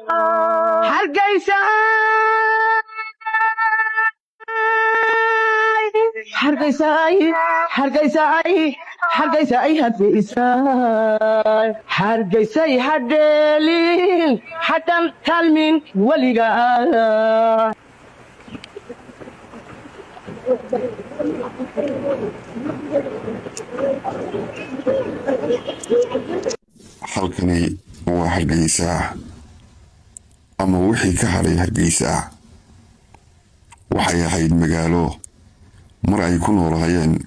hargeysa hargeysa hargeysa hargeysa hargeysa hargeysa hadhelin hadan kalmin waliga halkani waa Hargeysa ama wixii ka haray Hargeysa waxay ahayd magaalo mar ay ku noolaayeen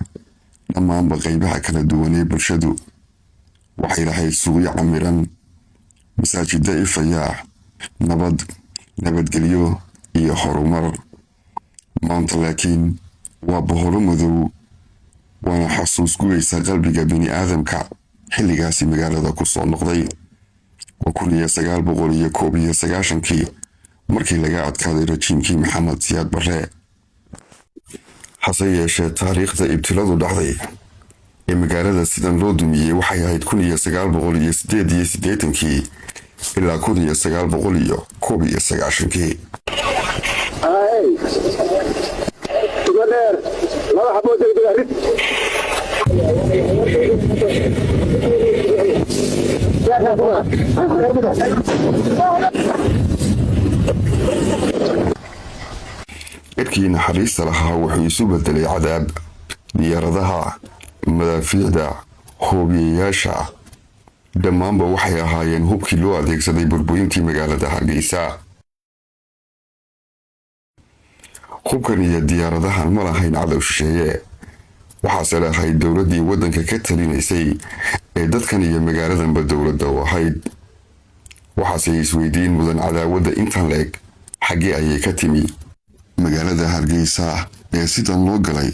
dhammaan qaybaha kala duwan ee bulshadu waxay lahayd suuqyo camiran masaajidda ifaya nabadgelyo iyo horumar maanta laakiin waa boholo madow waana xasuus gubeysa qalbiga bini aadamka xilligaasi magaalada ku soo noqday waa 1991 markii laga adkaaday rajiimkii Maxamed Siyaad Barre hase yeeshee taariikhda ibtiladu dhacday ee magaalada sidan loo dumiyey waxay ahayd 1988 ilaa 1991 إركي نحريص لها وحيسوبة العذاب دياردها مدافعدا هوبياشا دمان بوحي هايين هوبكي لو أديك سدي بربوينتي مقالة هارجيسا هوبكني دياردها الملاحين عدو الشيء وحاصلها هاي الدولة دي ودن ككتلين إسي دادكن iyo magaaladan ba dawladda wahayd waxaasay isweydiin mudan cadaawada intan leeg xagee ayay ka timi magaalada Hargeysa ee sidan loo galay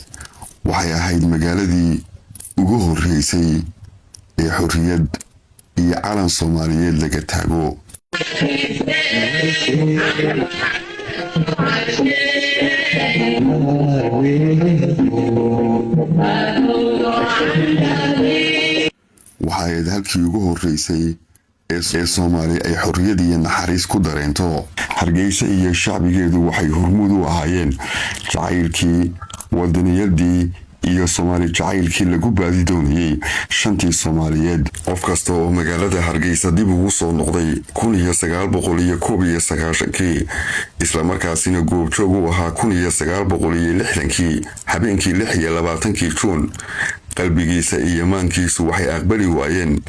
waxay ahayd magaaladii ugu horeysay ee xorriyad iyo calan Soomaaliyeed laga taago waxay halkii ugu horeysay ee Soomaali ay xorriyad iyo naxariis ku dareento Hargeysa iyo shacbigeedu waxay hormuud u ahaayeen jacaylkii wadaniyadii iyo Soomaali jacaylkii lagu baadi doonayay shantii Soomaaliyeed qof kasta oo magaalada Hargeysa dib ugu soo noqday 1991 isla markaasina goobjoog u ahaa 1960 habeenkii 26 Juun qalbigiisa iyo maankiisu waxay aqbali waayeen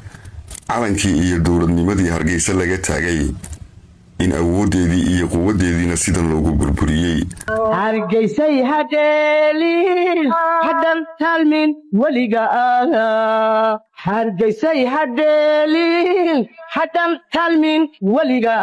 calankii iyo dowladnimadii Hargeysa laga taagay in awoodeedii iyo quwadeediina sidan loogu burburiyay hargeysa hadhelin hadan kalmin waliga hargeysa hadhelin hadan kalmin waliga